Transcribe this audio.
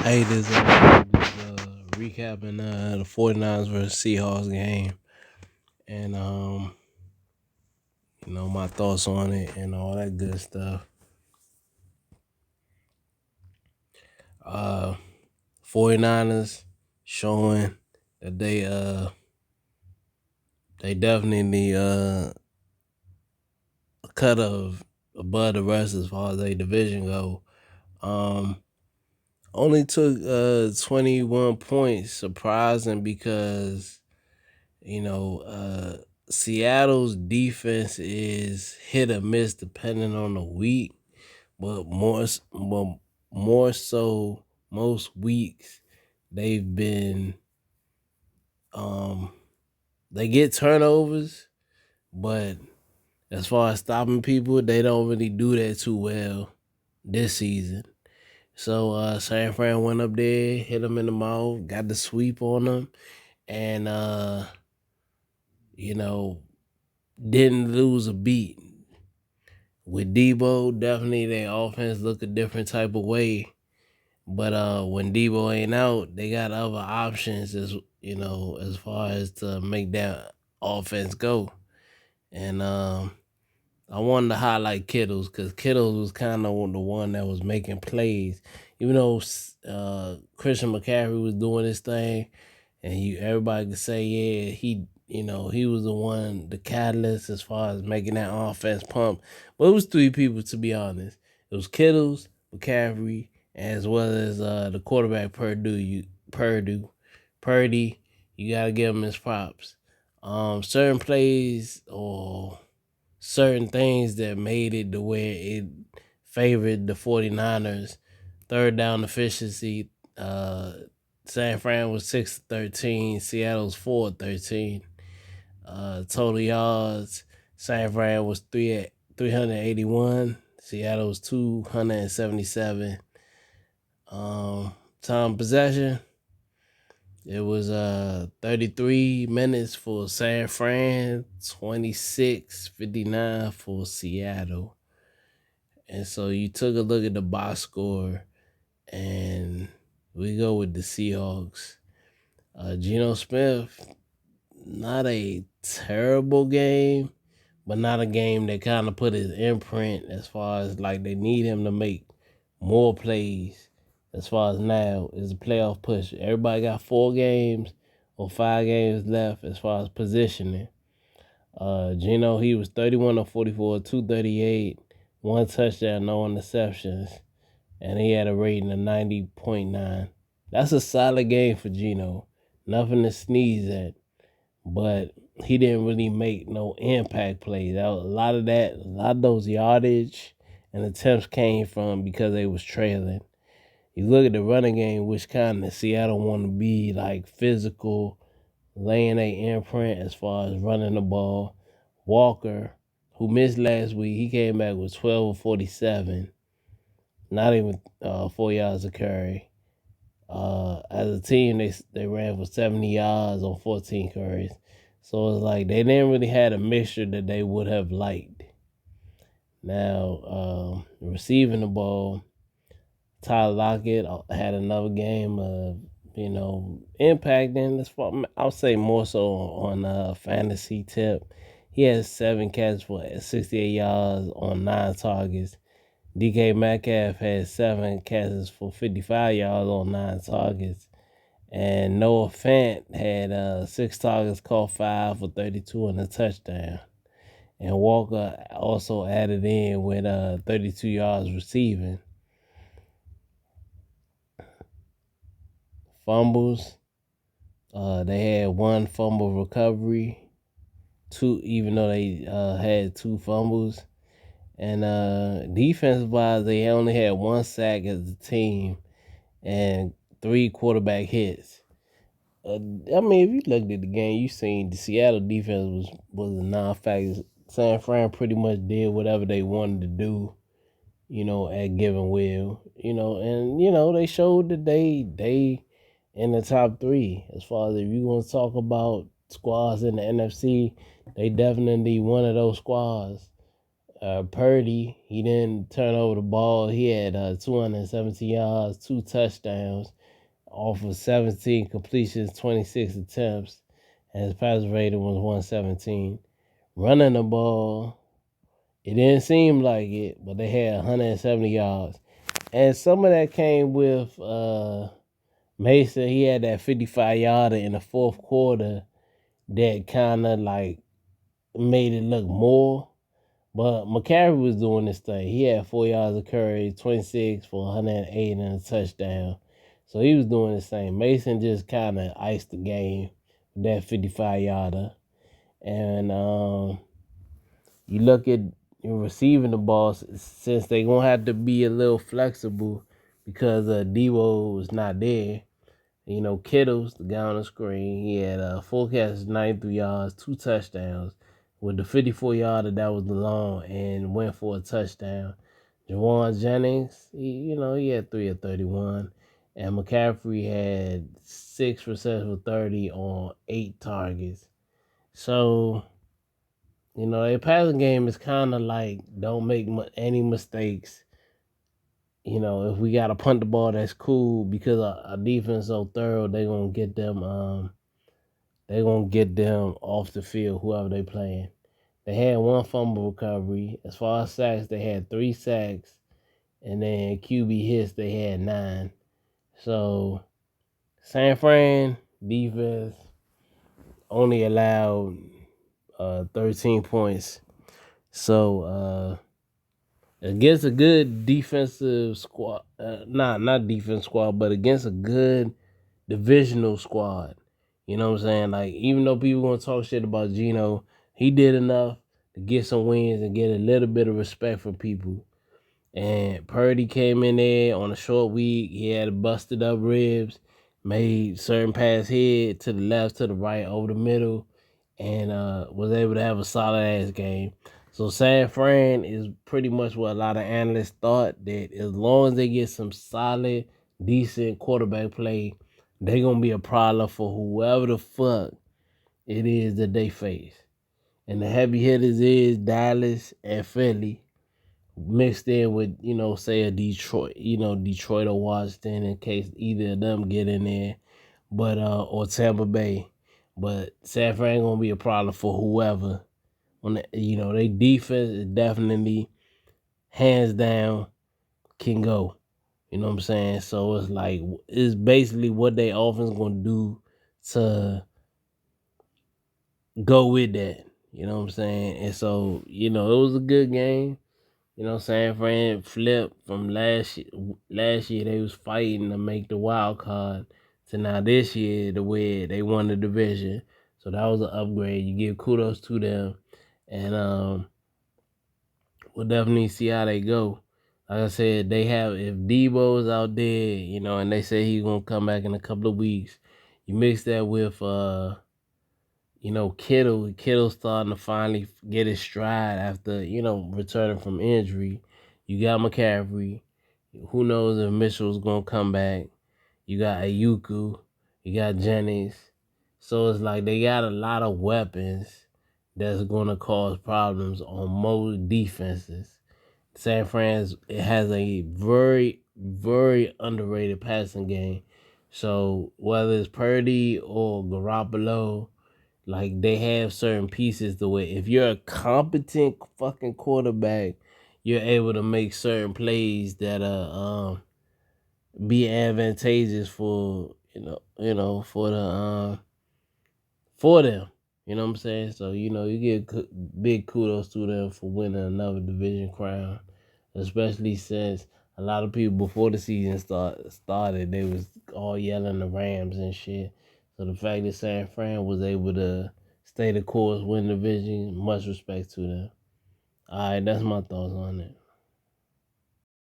Hey, this recapping the 49ers versus Seahawks game, and my thoughts on it and all that good stuff. 49ers showing that they definitely a cut of above the rest as far as their division go. Um, Only took 21 points, surprising because Seattle's defense is hit or miss depending on the week, but more so most weeks they've been they get turnovers, but as far as stopping people, they don't really do that too well this season. So San Fran went up there, hit them in the mouth, got the sweep on them, and you know didn't lose a beat. With Debo, definitely their offense look a different type of way. But when Debo ain't out, they got other options as far as to make that offense go. And I wanted to highlight Kittles because Kittles was kind of the one that was making plays. Even though Christian McCaffrey was doing his thing, and everybody could say, yeah, he was the one, the catalyst as far as making that offense pump. But it was three people, to be honest. It was Kittles, McCaffrey, as well as the quarterback Purdy. You gotta give him his props. Certain plays or certain things that made it to where it favored the 49ers. Third down efficiency, San Fran was 6-13, Seattle's 4-13. Total yards, San Fran was 381, Seattle was 277. Time possession, it was 33 minutes for San Fran, 26:59 for Seattle. And so you took a look at the box score, and we go with the Seahawks. Geno Smith, not a terrible game, but not a game that kind of put his imprint as far as like they need him to make more plays. As far as now is a playoff push. Everybody got 4 games or 5 games left as far as positioning. Geno, he was 31 of 44, 238, 1 touchdown, no interceptions, and he had a rating of 90.9. That's a solid game for Geno. Nothing to sneeze at, but he didn't really make no impact plays. A lot of those yardage and attempts came from because they was trailing. You look at the running game, which kind of Seattle want to be like physical, laying a imprint as far as running the ball. Walker, who missed last week, he came back with 12 of 47, not even 4 yards a carry. As a team, they ran for 70 yards on 14 carries. So it's like they didn't really have a mixture that they would have liked. Now, receiving the ball, Tyler Lockett had another game of, impacting. I'll say more so on a fantasy tip. He has 7 catches for 68 yards on 9 targets. DK Metcalf had 7 catches for 55 yards on 9 targets. And Noah Fant had 6 targets, caught 5 for 32 and a touchdown. And Walker also added in with 32 yards receiving. Fumbles, they had 1 fumble recovery, 2, even though they had 2 fumbles. And defense-wise, they only had 1 sack as a team and 3 quarterback hits. If you looked at the game, you seen the Seattle defense was a non-factor. San Fran pretty much did whatever they wanted to do, at given will, and they showed that they in the top 3 as far as if you want to talk about squads in the NFC, they definitely one of those squads. Purdy, he didn't turn over the ball. He had 217 yards, 2 touchdowns off of 17 completions, 26 attempts, and his pass rating was 117. Running the ball, it didn't seem like it, but they had 170 yards. And some of that came with Mason. He had that 55-yarder in the fourth quarter that kind of like made it look more. But McCaffrey was doing this thing. He had 4 yards of carry, 26 for 108 and a touchdown. So he was doing his thing. Mason just kind of iced the game with that 55-yarder. And you look at receiving the ball, since they're going to have to be a little flexible because Debo was not there. Kittles, the guy on the screen, he had 4 catches, 93 yards, 2 touchdowns. With the 54-yarder, that was the long and went for a touchdown. Jawan Jennings, he had 3 of 31. And McCaffrey had 6 receptions for 30 on 8 targets. So, their passing game is kind of like don't make any mistakes. If we got to punt the ball, that's cool because our defense is so thorough. They're gonna get them. They're gonna get them off the field. Whoever they playing. They had 1 fumble recovery. As far as sacks, they had 3 sacks, and then QB hits they had 9. So San Fran defense only allowed 13 points. So against a good defensive squad, not defense squad, but against a good divisional squad. You know what I'm saying? Like, even though people gonna talk shit about Geno, he did enough to get some wins and get a little bit of respect from people. And Purdy came in there on a short week. He had busted up ribs, made certain pass head to the left, to the right, over the middle, and was able to have a solid ass game. So San Fran is pretty much what a lot of analysts thought, that as long as they get some solid, decent quarterback play, they're going to be a problem for whoever the fuck it is that they face. And the heavy hitters is Dallas and Philly, mixed in with, say a Detroit, Detroit or Washington, in case either of them get in there, but or Tampa Bay. But San Fran gonna be a problem for whoever. They defense is definitely hands down can go. You know what I'm saying? So it's like, it's basically what they offense gonna do to go with that. You know what I'm saying? And so, it was a good game. San Fran flipped from last year. Last year they was fighting to make the wild card to now this year the way they won the division. So that was an upgrade. You give kudos to them, and we'll definitely see how they go. Like I said, they have, if Debo is out there, and they say he's gonna come back in a couple of weeks. You mix that with Kittle's starting to finally get his stride after, returning from injury. You got McCaffrey. Who knows if Mitchell's going to come back. You got Ayuku. You got Jennings. So it's like they got a lot of weapons that's going to cause problems on most defenses. San Fran has a very, very underrated passing game. So whether it's Purdy or Garoppolo, like, they have certain pieces the way, if you're a competent fucking quarterback, you're able to make certain plays that be advantageous for for them. You know what I'm saying? So you get big kudos to them for winning another division crown, especially since a lot of people before the season started, they was all yelling the Rams and shit. So the fact that San Fran was able to stay the course, win the division, much respect to them. All right, that's my thoughts on it.